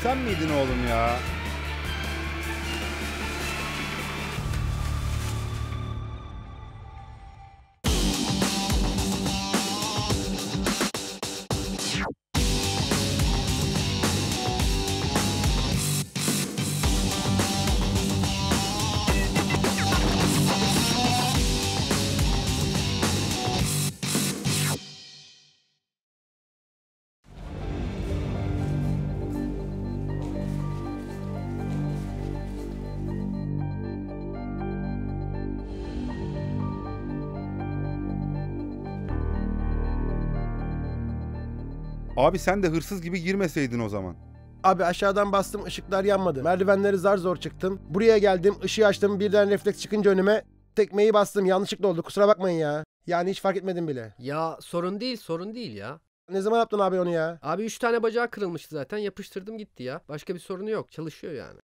sen miydin oğlum ya? Abi sen de hırsız gibi girmeseydin o zaman. Abi aşağıdan bastım, ışıklar yanmadı. Merdivenleri zar zor çıktım. Buraya geldim, ışığı açtım, birden refleks çıkınca önüme tekmeyi bastım. Yanlışlıkla oldu, kusura bakmayın ya. Yani hiç fark etmedim bile. Ya sorun değil ya. Ne zaman yaptın abi onu ya? Abi 3 tane bacağı kırılmıştı zaten, yapıştırdım gitti ya. Başka bir sorunu yok, çalışıyor yani.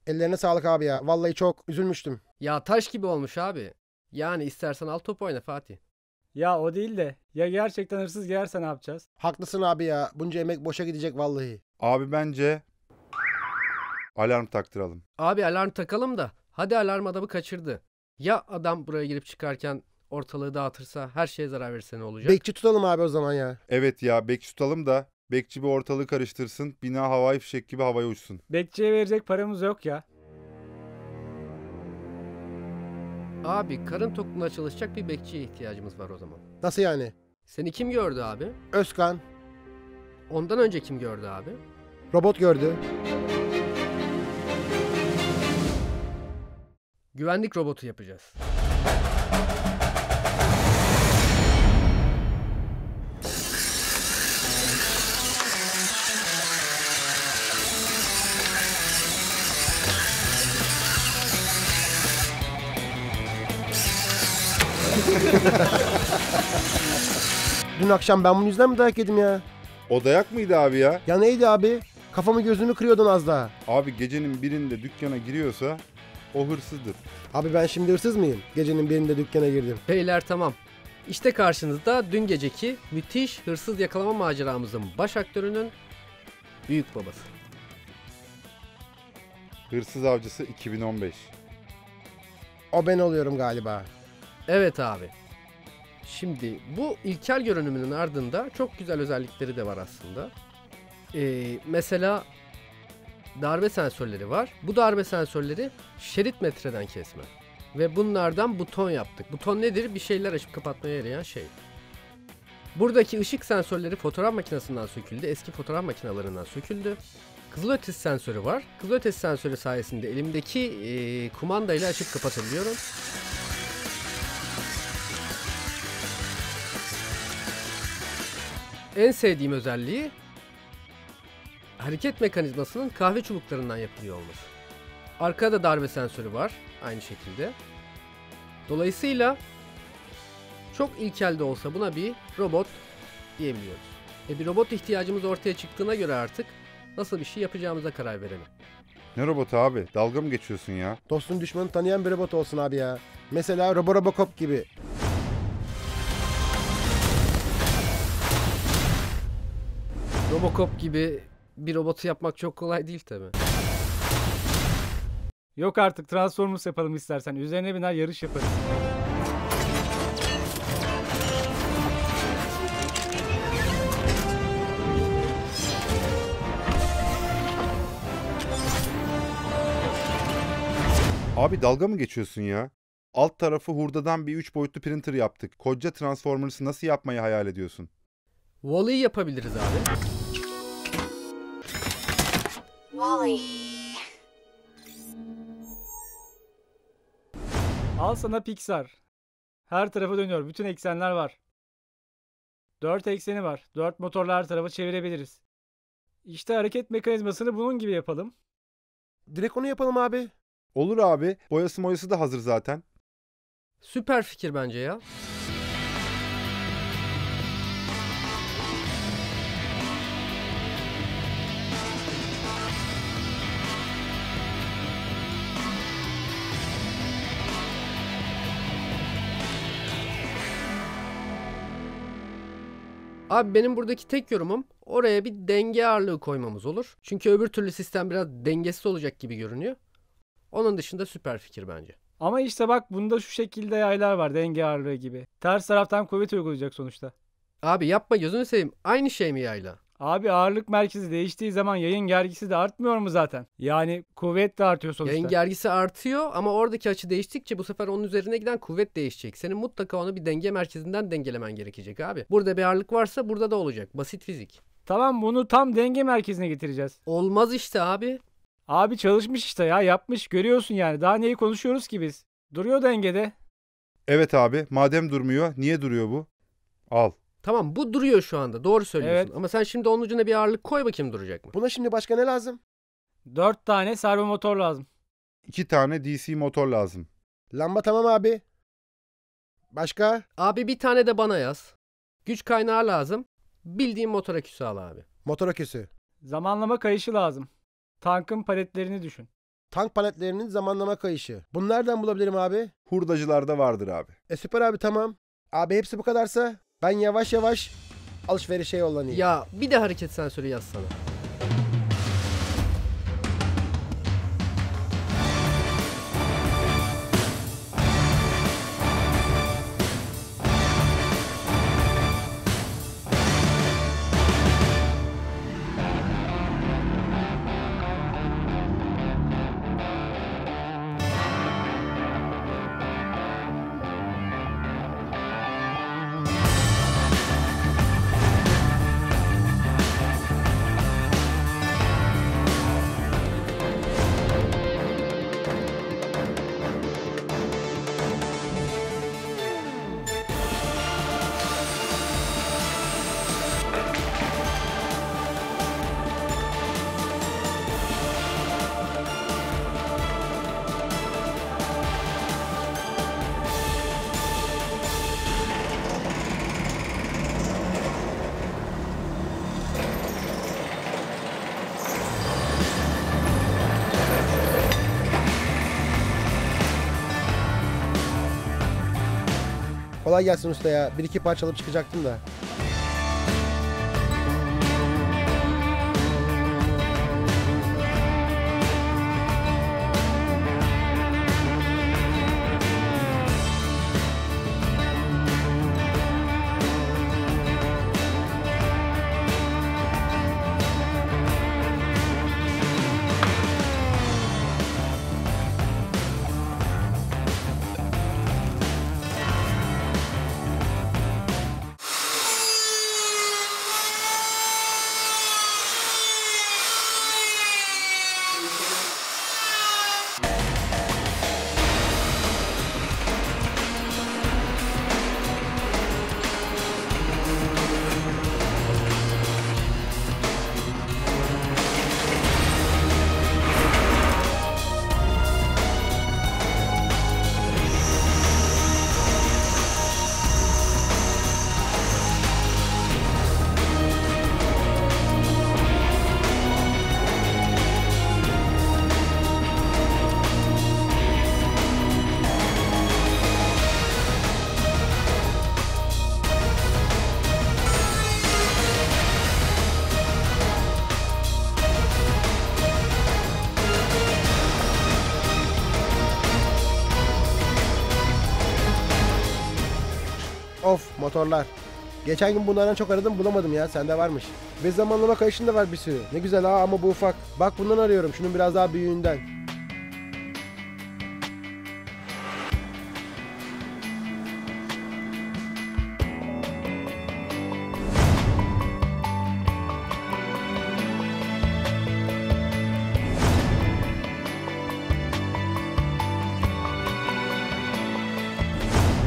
Ellerine sağlık abi ya. Vallahi çok üzülmüştüm. Ya taş gibi olmuş abi. Yani istersen al top oyna Fatih. Ya o değil de ya gerçekten hırsız gelirse ne yapacağız? Haklısın abi ya. Bunca emek boşa gidecek vallahi. Abi bence alarm taktıralım. Abi alarm takalım da hadi alarm adamı kaçırdı. Ya adam buraya girip çıkarken ortalığı dağıtırsa, her şeye zarar verirse ne olacak? Bekçi tutalım abi o zaman ya. Evet ya, bekçi tutalım da bekçi bir ortalığı karıştırsın. Bina havai fişek gibi havaya uçsun. Bekçiye verecek paramız yok ya. Abi karın tokluğuna çalışacak bir bekçiye ihtiyacımız var o zaman. Nasıl yani? Seni kim gördü abi? Özkan. Ondan önce kim gördü abi? Robot gördü. Güvenlik robotu yapacağız. Dün akşam ben bunun yüzünden mi dayak yedim ya? O dayak mıydı abi ya? Ya neydi abi? Kafamı gözümü kırıyordun az daha. Abi gecenin birinde dükkana giriyorsa o hırsızdır. Abi ben şimdi hırsız mıyım? Gecenin birinde dükkana girdim. Beyler tamam. İşte karşınızda dün geceki müthiş hırsız yakalama maceramızın baş aktörünün büyük babası. Hırsız Avcısı 2015. O ben oluyorum galiba. Evet abi. Şimdi bu ilkel görünümünün ardında çok güzel özellikleri de var aslında. Mesela darbe sensörleri var. Bu darbe sensörleri şerit metreden kesme. Ve bunlardan buton yaptık. Buton nedir? Bir şeyler açıp kapatmaya yarayan şey. Buradaki ışık sensörleri fotoğraf makinesinden söküldü. Eski fotoğraf makinelerinden söküldü. Kızılötesi sensörü var. Kızılötesi sensörü sayesinde elimdeki kumandayla açıp kapatabiliyorum. En sevdiğim özelliği hareket mekanizmasının kahve çubuklarından yapılıyor olması. Arkada darbe sensörü var aynı şekilde. Dolayısıyla çok ilkel de olsa buna bir robot diyebiliyoruz. Bir robot ihtiyacımız ortaya çıktığına göre artık nasıl bir şey yapacağımıza karar verelim. Ne robotu abi? Dalga mı geçiyorsun ya? Dostun düşmanı tanıyan bir robot olsun abi ya. Mesela Robocop gibi. Robocop gibi bir robotu yapmak çok kolay değil tabi. Yok artık, Transformers yapalım istersen. Üzerine biner yarış yaparız. Abi dalga mı geçiyorsun ya? Alt tarafı hurdadan bir 3 boyutlu printer yaptık. Koca Transformers'ı nasıl yapmayı hayal ediyorsun? Wall-E yapabiliriz abi. Wall-E. Al sana Pixar. Her tarafa dönüyor. Bütün eksenler var. 4 ekseni var. 4 motorla her tarafa çevirebiliriz. İşte hareket mekanizmasını bunun gibi yapalım. Direkt onu yapalım abi. Olur abi. Boyası moyası da hazır zaten. Süper fikir bence ya. Abi benim buradaki tek yorumum oraya bir denge ağırlığı koymamız olur. Çünkü öbür türlü sistem biraz dengesiz olacak gibi görünüyor. Onun dışında süper fikir bence. Ama işte bak bunda şu şekilde yaylar var denge ağırlığı gibi. Ters taraftan kuvvet uygulayacak sonuçta. Abi yapma gözünü seveyim. Aynı şey mi yayla? Abi ağırlık merkezi değiştiği zaman yayın gergisi de artmıyor mu zaten? Yani kuvvet de artıyor sonuçta. Yayın gergisi artıyor ama oradaki açı değiştikçe bu sefer onun üzerine giden kuvvet değişecek. Senin mutlaka onu bir denge merkezinden dengelemen gerekecek abi. Burada bir ağırlık varsa burada da olacak. Basit fizik. Tamam bunu tam denge merkezine getireceğiz. Olmaz işte abi. Abi çalışmış işte ya yapmış görüyorsun yani. Daha neyi konuşuyoruz ki biz? Duruyor dengede. Evet abi, madem durmuyor, niye duruyor bu? Al. Tamam bu duruyor şu anda. Doğru söylüyorsun. Evet. Ama sen şimdi onun ucuna bir ağırlık koy bakayım duracak mı? Buna şimdi başka ne lazım? 4 tane servo motor lazım. 2 tane DC motor lazım. Lamba tamam abi. Başka? Abi bir tane de bana yaz. Güç kaynağı lazım. Bildiğin motor aküsü al abi. Motor aküsü. Zamanlama kayışı lazım. Tankın paletlerini düşün. Tank paletlerinin zamanlama kayışı. Bunu nereden bulabilirim abi? Hurdacılarda vardır abi. Süper abi tamam. Abi hepsi bu kadarsa ben yavaş yavaş alışverişe yollanayım. Ya bir de hareket sensörü yazsana. Kolay gelsin usta ya. Bir iki parça alıp çıkacaktım da. Of motorlar. Geçen gün bunlardan çok aradım bulamadım ya. Sende varmış. Ve zamanlama kayışın da var bir sürü. Ne güzel ha ama bu ufak. Bak bundan arıyorum. Şunun biraz daha büyüğünden.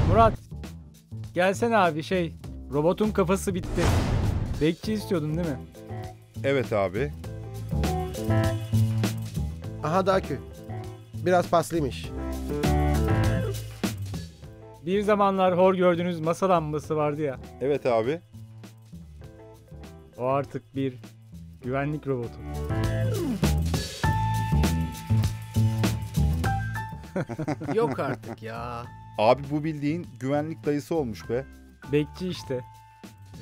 Murat. Gelsene abi robotun kafası bitti. Bekçi istiyordun değil mi? Evet abi. Aha da akü. Biraz paslıymış. Bir zamanlar hor gördüğünüz masa lambası vardı ya. Evet abi. O artık bir güvenlik robotu. Yok artık ya. Abi bu bildiğin güvenlik dayısı olmuş be. Bekçi işte.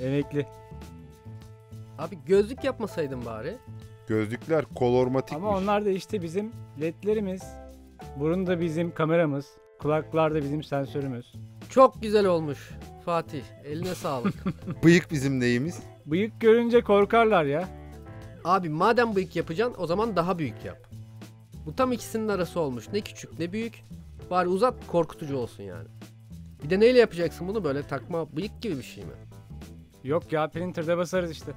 Emekli. Abi gözlük yapmasaydın bari. Gözlükler kolormatikmiş. Ama onlar da işte bizim ledlerimiz. Burun da bizim kameramız. Kulaklar da bizim sensörümüz. Çok güzel olmuş Fatih. Eline sağlık. Bıyık bizim neyimiz? Bıyık görünce korkarlar ya. Abi madem bıyık yapacaksın o zaman daha büyük yap. Bu tam ikisinin arası olmuş. Ne küçük ne büyük. Bari uzat, korkutucu olsun yani. Bir de neyle yapacaksın bunu, böyle takma bıyık gibi bir şey mi? Yok ya, printer'da basarız işte.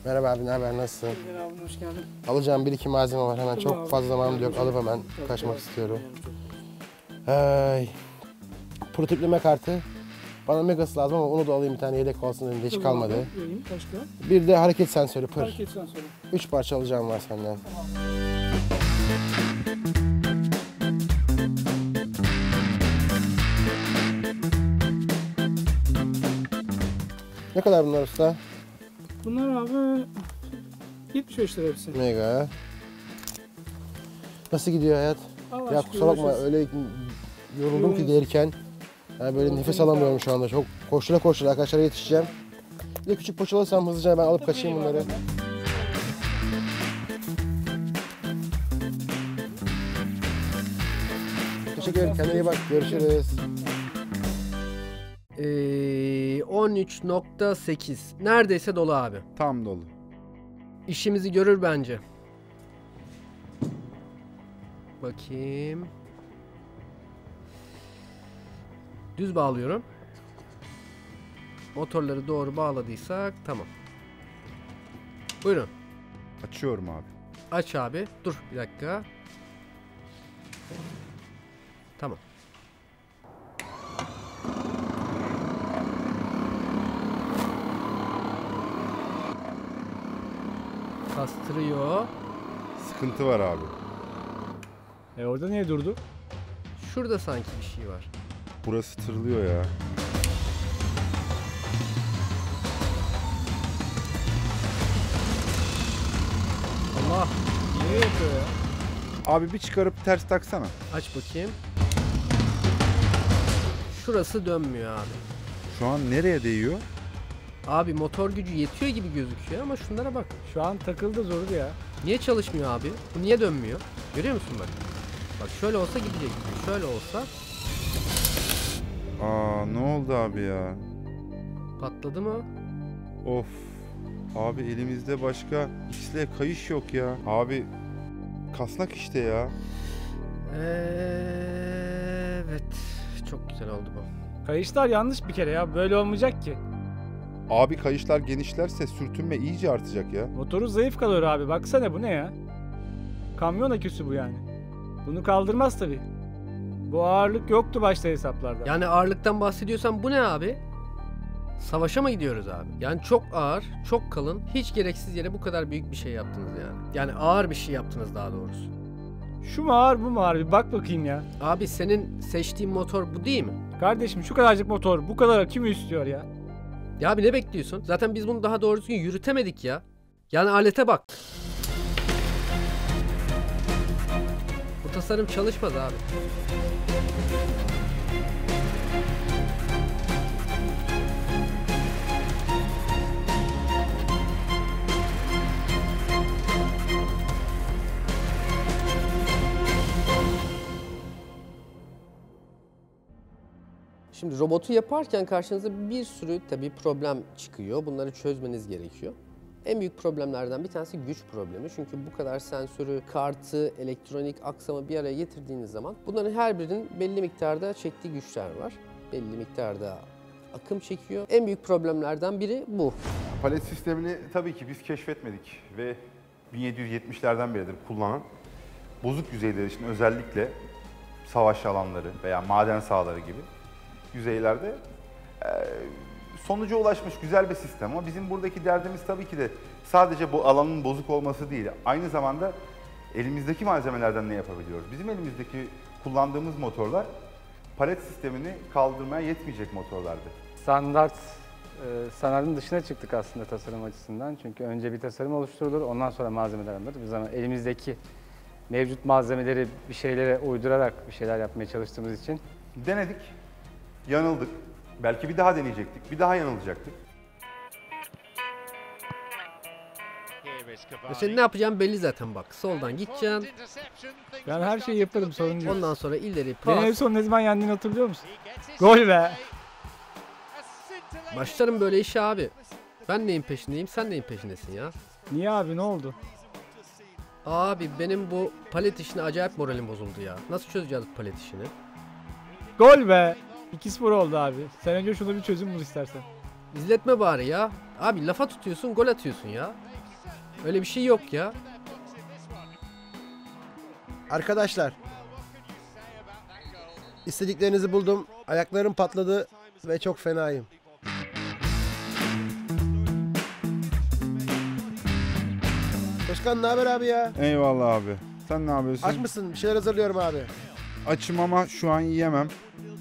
Merhaba abi, ne haber, nasılsın? Merhaba abi, hoş geldin. Alacağım bir iki malzeme var, hemen çok fazla zamanım yok, alıp hemen kaçmak istiyorum. Ay. Prototipleme kartı. Bana Megas lazım ama onu da alayım, bir tane yedek olsun elimde, hiç kalmadı. Vereyim, başka? Bir de hareket sensörü, pır. Hareket sensörü. 3 parça alacağım var senden. Ne kadar bunlar usta? Bunlar abi 75 lira hepsi. Mega. Nasıl gidiyor hayat? Allah Ya aşkına kusura bakma, uğraşıyoruz. öyle yoruldum ki gelirken. Yani böyle nefes alamıyorum şu anda. Çok koştura koştura arkadaşlara yetişeceğim. Bir de küçük poçalasam hızlıca ben alıp kaçayım bunları. Teşekkür ederim. Kendine iyi bak. Görüşürüz. 13.8. Neredeyse dolu abi. Tam dolu. İşimizi görür bence. Bakayım. Düz bağlıyorum. Motorları doğru bağladıysak tamam. Buyurun. Açıyorum abi. Aç abi. Dur bir dakika. Tamam. Kastırıyor. Sıkıntı var abi. Orada niye durdu? Şurada sanki bir şey var. Burası tırlıyor ya. Allah. Niye yapıyor ya? Abi bir çıkarıp ters taksana. Aç bakayım. Şurası dönmüyor abi. Şu an nereye değiyor? Abi motor gücü yetiyor gibi gözüküyor ama şunlara bak. Şu an takıldı, zordu ya. Niye çalışmıyor abi? Bu niye dönmüyor? Görüyor musun bak? Bak şöyle olsa gidecek. Şöyle olsa Aa, ne oldu abi ya? patladı mı? Of. Abi elimizde başka X'le kayış yok ya. Abi kasnak işte ya. Evet. Çok güzel oldu bu. Kayışlar yanlış bir kere ya. Böyle olmayacak ki. Abi kayışlar genişlerse sürtünme iyice artacak ya. Motoru zayıf kalıyor abi. Baksana, bu ne ya? Kamyon aküsü bu yani. Bunu kaldırmaz tabii. Bu ağırlık yoktu başta hesaplarda. Yani ağırlıktan bahsediyorsan bu ne abi? Savaşa mı gidiyoruz abi? Yani çok ağır, çok kalın, hiç gereksiz yere bu kadar büyük bir şey yaptınız yani. Yani ağır bir şey yaptınız daha doğrusu. Şu mu ağır, bu mu ağır? Bir bak bakayım ya. Abi senin seçtiğin motor bu değil mi? Kardeşim, şu kadarcık motor bu kadar akü mü istiyor ya? Ya abi ne bekliyorsun? Zaten biz bunu daha doğru düzgün yürütemedik ya. Yani alete bak. Bu tasarım çalışmadı abi. Şimdi robotu yaparken karşınıza bir sürü tabii problem çıkıyor. Bunları çözmeniz gerekiyor. En büyük problemlerden bir tanesi güç problemi. Çünkü bu kadar sensörü, kartı, elektronik aksamı bir araya getirdiğiniz zaman bunların her birinin belli miktarda çektiği güçler var. Belli miktarda akım çekiyor. En büyük problemlerden biri bu. Palet sistemini tabii ki biz keşfetmedik ve 1770'lerden beridir kullanan bozuk yüzeyler için özellikle savaş alanları veya maden sahaları gibi yüzeylerde sonuca ulaşmış güzel bir sistem. Ama bizim buradaki derdimiz tabii ki de sadece bu alanın bozuk olması değil. Aynı zamanda elimizdeki malzemelerden ne yapabiliyoruz? Bizim elimizdeki kullandığımız motorlar palet sistemini kaldırmaya yetmeyecek motorlardı. Standartın dışına çıktık aslında tasarım açısından. Çünkü önce bir tasarım oluşturulur, ondan sonra malzemeler alınır. Biz ama elimizdeki mevcut malzemeleri bir şeylere uydurarak bir şeyler yapmaya çalıştığımız için Denedik, yanıldık. Belki bir daha deneyecektik, bir daha yanılacaktık. Senin ne yapacağın belli zaten bak. Soldan gideceksin. Ben her şeyi yaparım, sorun değil. Ondan sonra ileri Benim en pas. son ne zaman yendiğini hatırlıyor musun? Gol be! Başlarım böyle işe abi. Ben neyin peşindeyim, sen neyin peşindesin ya? Niye abi, ne oldu? Abi benim bu palet işine acayip moralim bozuldu ya. Nasıl çözeceğiz bu palet işini? Gol be! 2-0 oldu abi. Sen önce şunu bir çözüm bul istersen. İzletme bari ya. Abi lafa tutuyorsun, gol atıyorsun ya. Öyle bir şey yok ya. Arkadaşlar, istediklerinizi buldum. Ayaklarım patladı ve çok fenayım. Özkan ne haber abi ya? Eyvallah abi. Sen ne yapıyorsun? Aç mısın? Bir şeyler hazırlıyorum abi. Açım ama şu an yiyemem.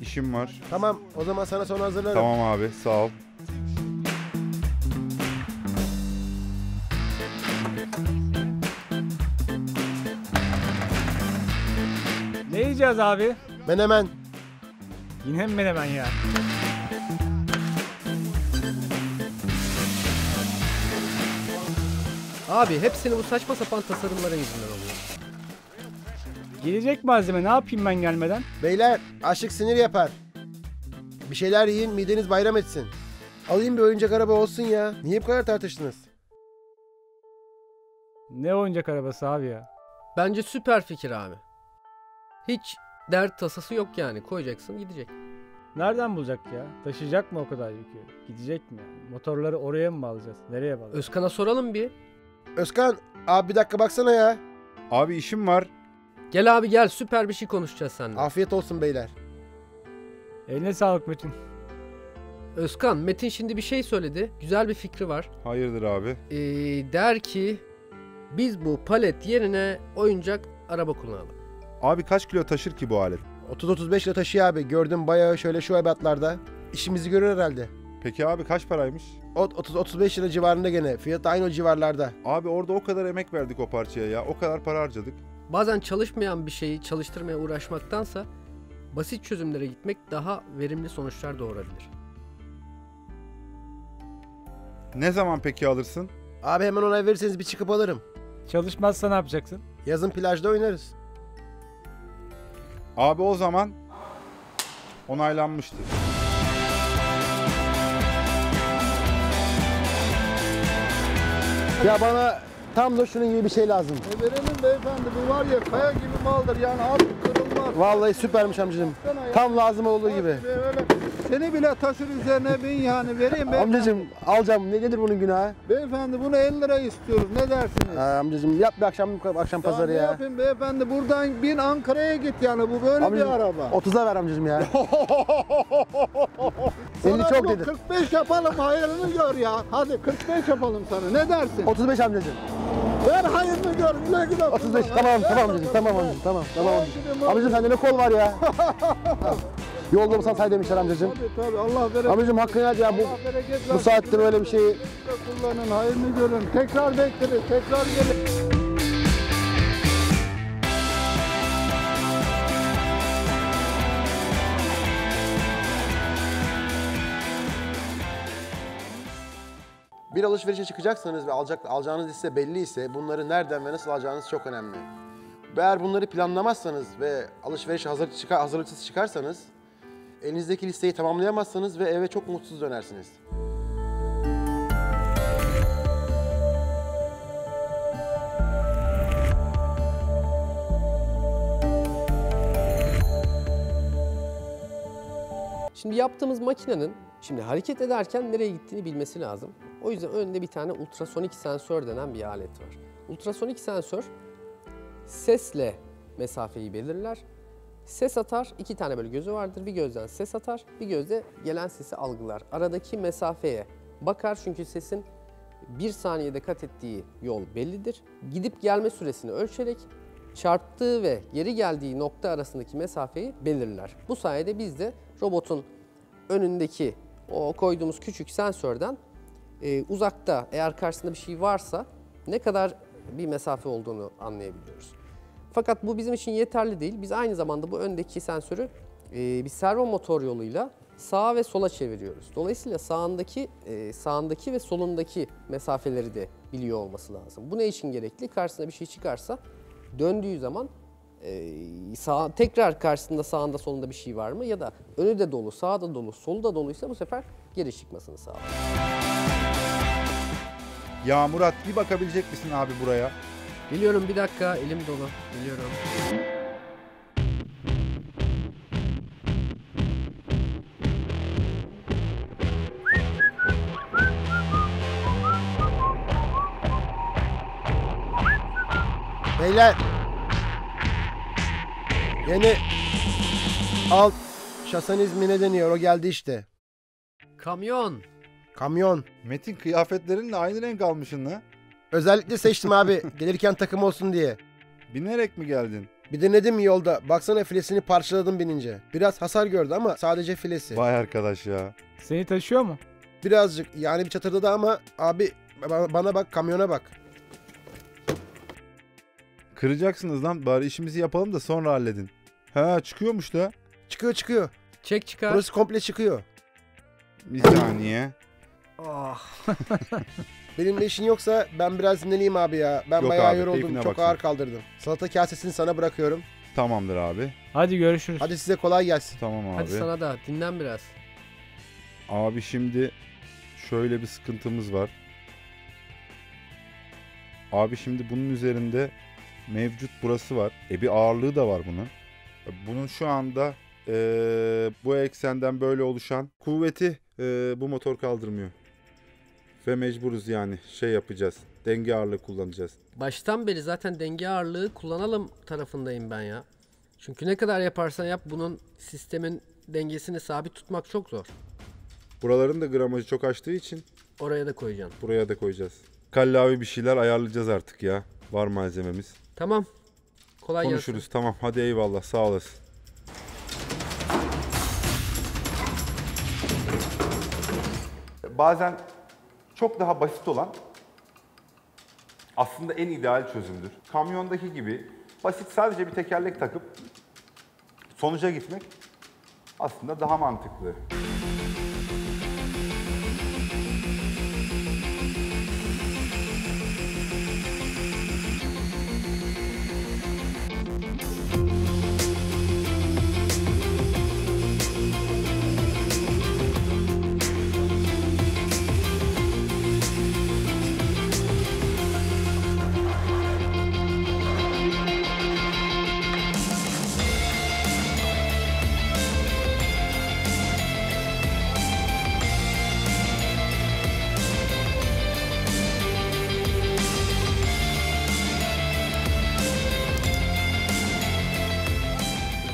İşim var. Tamam, o zaman sana sonra hazırlarım. Tamam abi, sağ ol. Ne yiyeceğiz abi? Menemen. Yine mi menemen ya? Abi hepsini bu saçma sapan tasarımların yüzünden oluyor. Gelecek malzeme, ne yapayım ben gelmeden? Beyler, açlık sinir yapar. Bir şeyler yiyin, mideniz bayram etsin. Alayım bir oyuncak araba olsun ya. Niye bu kadar tartıştınız? Ne oyuncak arabası abi ya? Bence süper fikir abi. Hiç dert tasası yok yani. Koyacaksın gidecek. Nereden bulacak ya? Taşıyacak mı o kadar yükü? Gidecek mi? Motorları oraya mı bağlayacağız? Nereye bağlayacağız? Özkan'a soralım bir. Özkan, abi bir dakika baksana ya. Abi işim var. Gel abi gel, süper bir şey konuşacağız seninle. Afiyet olsun beyler. Eline sağlık Metin. Özkan, Metin şimdi bir şey söyledi. Güzel bir fikri var. Hayırdır abi? Der ki biz bu palet yerine oyuncak araba kullanalım. Abi kaç kilo taşır ki bu alet? 30-35 lira taşıyor abi. Gördüm bayağı şöyle şu ebatlarda. İşimizi görür herhalde. Peki abi kaç paraymış? 30-35 lira civarında gene. Fiyat da aynı o civarlarda. Abi orada o kadar emek verdik o parçaya ya. O kadar para harcadık. Bazen çalışmayan bir şeyi çalıştırmaya uğraşmaktansa basit çözümlere gitmek daha verimli sonuçlar doğurabilir. Ne zaman peki alırsın? Abi hemen onay verirseniz bir çıkıp alırım. Çalışmazsa ne yapacaksın? Yazın plajda oynarız. Abi o zaman onaylanmıştır. Ya bana tam da şunun gibi bir şey lazım. Verelim beyefendi, bu var ya kaya gibi maldır yani artık kırılmaz. Vallahi süpermiş amcacığım. Tam lazım olduğu gibi. Öyle. Seni bile taşır üzerine bin yani vereyim beyefendi. Amcacığım alacağım. Ne nedir bunun günahı? Beyefendi bunu 50 lira istiyoruz, ne dersiniz? Amcacığım yap bir akşam pazarı ne ya. yapayım beyefendi, buradan bin Ankara'ya git yani, bu böyle Amcacığım, bir araba. 30'a ver amcacığım ya. 50 Sana çok bunu dedim. 45 yapalım, hayırını gör ya. Hadi 45 yapalım sana, ne dersin? 35 amcacığım. Ver hayırını gör, güle güle. 35 kullan. tamam Ver tamam bakalım. amcacığım tamam amcacığım tamam amcacığım. Gidin Amcacığım sende ne kol var ya. Yolda olsan say demişler amcacığım. Tabii Allah bereket. Amcacığım hakkını ver ya Allah bereket bu versin. saatte böyle bir şeyi. Kullanın, hayırını görün. Tekrar bekleriz, tekrar gelin. Bir alışverişe çıkacaksanız ve alacağınız liste belli ise bunları nereden ve nasıl alacağınız çok önemli. Eğer bunları planlamazsanız ve alışverişe hazırlıksız çıkarsanız elinizdeki listeyi tamamlayamazsınız ve eve çok mutsuz dönersiniz. Şimdi yaptığımız makinenin hareket ederken nereye gittiğini bilmesi lazım. O yüzden önünde bir tane ultrasonik sensör denen bir alet var. Ultrasonik sensör sesle mesafeyi belirler. Ses atar, iki tane böyle gözü vardır. Bir gözden ses atar, bir gözde gelen sesi algılar. Aradaki mesafeye bakar çünkü sesin 1 saniyede kat ettiği yol bellidir. Gidip gelme süresini ölçerek çarptığı ve geri geldiği nokta arasındaki mesafeyi belirler. Bu sayede biz de robotun önündeki o koyduğumuz küçük sensörden uzakta eğer karşısında bir şey varsa ne kadar bir mesafe olduğunu anlayabiliyoruz. Fakat bu bizim için yeterli değil. Biz aynı zamanda bu öndeki sensörü bir servo motor yoluyla sağa ve sola çeviriyoruz. Dolayısıyla sağındaki ve solundaki mesafeleri de biliyor olması lazım. Bu ne için gerekli? Karşısına bir şey çıkarsa döndüğü zaman tekrar karşısında sağında solunda bir şey var mı? Ya da önü de dolu, sağı da dolu, solu da doluysa bu sefer geri çıkmasını sağlar. Ya Murat bir bakabilecek misin abi buraya? Geliyorum, bir dakika, elim dolu. Geliyorum. Beyler. Yeni alt şasanizmi ne deniyor? O geldi işte. Kamyon. Kamyon. Metin kıyafetlerinle aynı renk almışsın la. Özellikle seçtim abi. Gelirken takım olsun diye. Binerek mi geldin? Bir denedim yolda. Baksana filesini parçaladım binince. Biraz hasar gördü ama sadece filesi. Vay arkadaş ya. Seni taşıyor mu? Birazcık yani bir çatırdadı ama abi bana bak, kamyona bak. Kıracaksınız lan, bari işimizi yapalım da sonra halledin. Ha çıkıyormuş da. Çıkıyor. Çek çıkar. Burası komple çıkıyor. Bir saniye. Ah. Benimle işin yoksa ben biraz dinleneyim abi ya. Ben Yok bayağı abi, yoruldum. keyfine Çok bak sen. ağır kaldırdım. Salata kasesini sana bırakıyorum. Tamamdır abi. Hadi görüşürüz. Hadi size kolay gelsin. Tamam abi. Hadi sana da dinlen biraz. Abi şimdi şöyle bir sıkıntımız var. Abi şimdi bunun üzerinde mevcut burası var. Bir ağırlığı da var bunun. Bunun şu anda bu eksenden böyle oluşan kuvveti bu motor kaldırmıyor. Ve mecburuz yani yapacağız. Denge ağırlığı kullanacağız. Baştan beri zaten denge ağırlığı kullanalım tarafındayım ben ya. Çünkü ne kadar yaparsan yap bunun sistemin dengesini sabit tutmak çok zor. Buraların da gramajı çok aştığı için Oraya da koyacaksın. buraya da koyacağız. Kallavi bir şeyler ayarlayacağız artık ya. Var malzememiz. Tamam. Kolay Konuşuruz. gelsin. Tamam hadi eyvallah, sağ olasın. Bazen çok daha basit olan aslında en ideal çözümdür. Kamyondaki gibi basit sadece bir tekerlek takıp sonuca gitmek aslında daha mantıklı.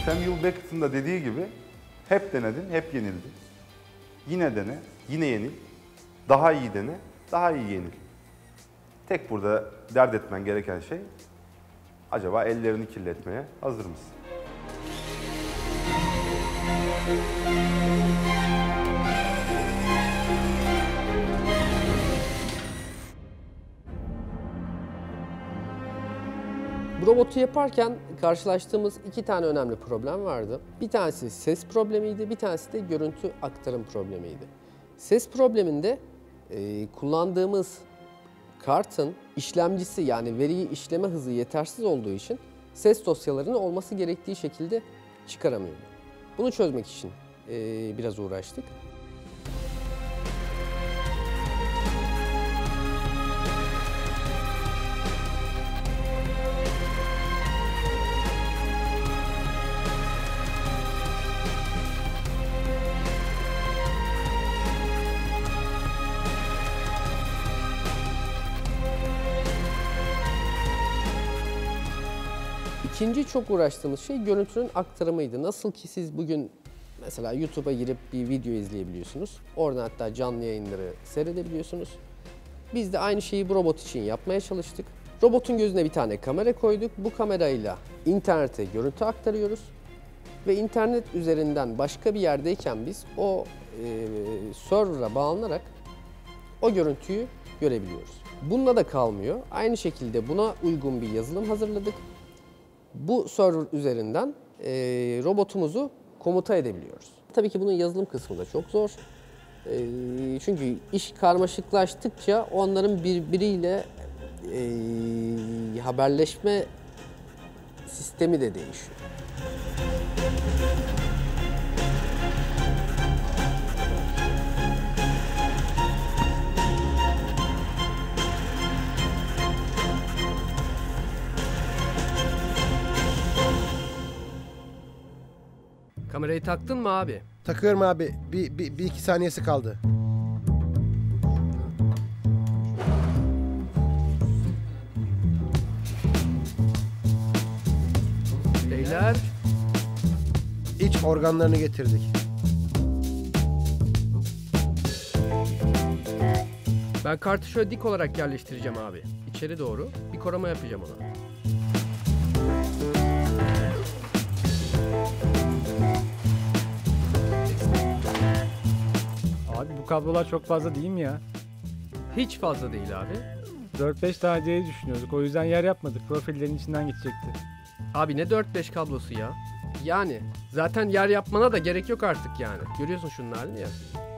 Samuel Beckett'ın da dediği gibi hep denedin, hep yenildin. Yine dene, yine yenil. Daha iyi dene, daha iyi yenil. Tek burada dert etmen gereken şey, acaba ellerini kirletmeye hazır mısın? Bu robotu yaparken karşılaştığımız iki tane önemli problem vardı. Bir tanesi ses problemiydi, bir tanesi de görüntü aktarım problemiydi. Ses probleminde kullandığımız kartın işlemcisi yani veriyi işleme hızı yetersiz olduğu için ses dosyalarını olması gerektiği şekilde çıkaramıyordu. Bunu çözmek için biraz uğraştık. İkinci çok uğraştığımız şey görüntünün aktarımıydı. Nasıl ki siz bugün mesela YouTube'a girip bir video izleyebiliyorsunuz. Oradan hatta canlı yayınları seyredebiliyorsunuz. Biz de aynı şeyi bu robot için yapmaya çalıştık. Robotun gözüne bir tane kamera koyduk. Bu kamerayla internete görüntü aktarıyoruz. Ve internet üzerinden başka bir yerdeyken biz o server'a bağlanarak o görüntüyü görebiliyoruz. Bununla da kalmıyor. Aynı şekilde buna uygun bir yazılım hazırladık. Bu server üzerinden robotumuzu komuta edebiliyoruz. Tabii ki bunun yazılım kısmı da çok zor. Çünkü iş karmaşıklaştıkça onların birbiriyle haberleşme sistemi de değişiyor. Kamerayı taktın mı abi? Takıyorum abi. Bir iki saniyesi kaldı. Beyler. İç organlarını getirdik. Ben kartı şöyle dik olarak yerleştireceğim abi. İçeri doğru. Bir koruma yapacağım ona. Abi bu kablolar çok fazla değil mi ya? Hiç fazla değil abi. 4-5 tane diye düşünüyorduk. O yüzden yer yapmadık. Profillerin içinden geçecekti. Abi ne 4-5 kablosu ya? Yani zaten yer yapmana da gerek yok artık yani. Görüyorsun şunun halini ya.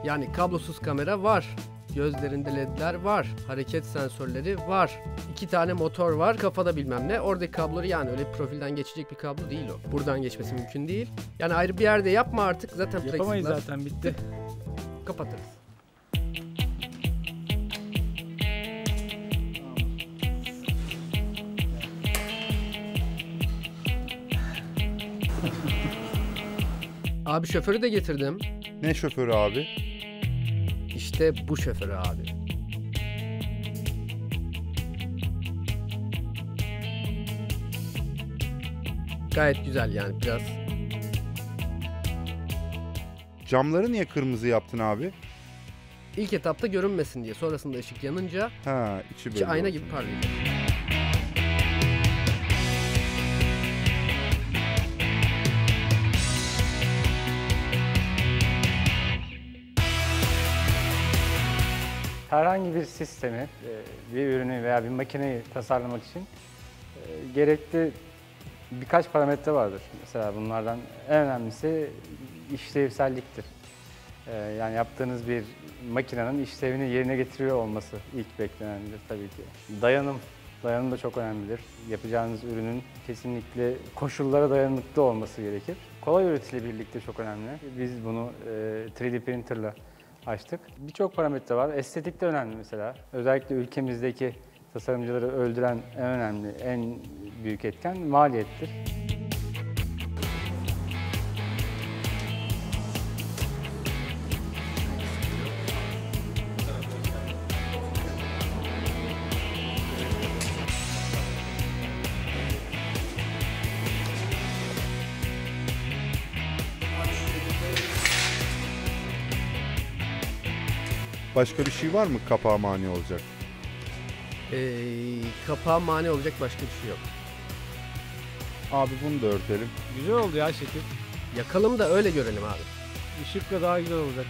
Yani kablosuz kamera var. Gözlerinde ledler var. Hareket sensörleri var. 2 tane motor var. Kafada bilmem ne. Oradaki kabloları yani öyle profilden geçecek bir kablo değil o. Buradan geçmesi mümkün değil. Yani ayrı bir yerde yapma artık. Zaten Yapamayız plexiglas- zaten, bitti. Kapatırız. Abi şoförü de getirdim. Ne şoförü abi? İşte bu şoförü abi. Gayet güzel yani biraz. Camları niye kırmızı yaptın abi? İlk etapta görünmesin diye. Sonrasında ışık yanınca Ha, içi böyle içi ayna olsun. gibi parlayacak. Herhangi bir sistemi, bir ürünü veya bir makineyi tasarlamak için gerekli birkaç parametre vardır. Mesela bunlardan en önemlisi işlevselliktir. Yani yaptığınız bir makinenin işlevini yerine getiriyor olması ilk beklenendir tabii ki. Dayanım da çok önemlidir. Yapacağınız ürünün kesinlikle koşullara dayanıklı olması gerekir. Kolay üretili birlikte çok önemli. Biz bunu 3D printerla açtık. Birçok parametre var. Estetik de önemli mesela. Özellikle ülkemizdeki tasarımcıları öldüren en önemli, en büyük etken maliyettir. Başka bir şey var mı kapağa mani olacak? Kapağa mani olacak başka bir şey yok. Abi bunu da örtelim. Güzel oldu ya şekil. Yakalım da öyle görelim abi. Işıkla daha güzel olacak.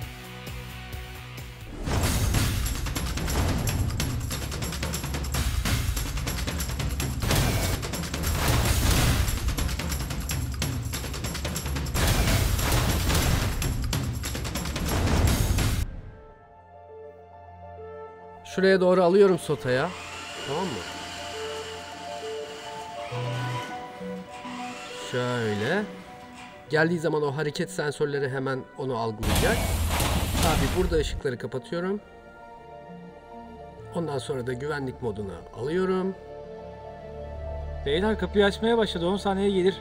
Şuraya doğru alıyorum sotaya. Tamam mı? Şöyle. Geldiği zaman o hareket sensörleri hemen onu algılayacak. Abi burada ışıkları kapatıyorum. Ondan sonra da güvenlik moduna alıyorum. Beyler kapıyı açmaya başladı. 10 saniye gelir.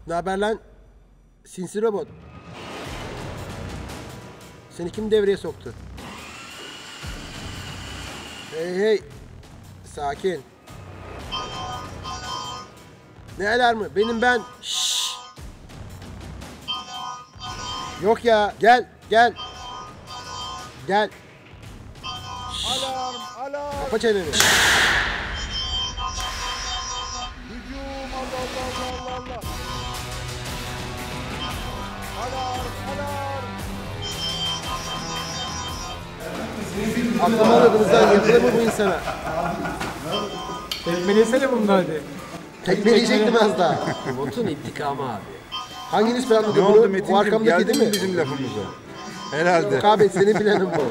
Ne haber lan? Sinsi robot. Seni kim devreye soktu? Hey hey. Sakin. Ne alarmı? Benim ben. Şşş. Yok ya. Gel. Gel. Gel. Alarm, alarm. Kapa çeneni. Hücum. Allah Allah Allah Allah. Alarm, alarm. Aklımı aradığınızdan yapılır mı bu insana? Tekmelesene bunu hadi. Tekmeleyecektim az daha. Umut'un intikamı abi. Hanginiz planladı Ne bunu? oldu Bu Metin'cim? arkamdaki Geldin değil mi mi? bizim lafımıza? Herhalde. Yok abi senin planın bu.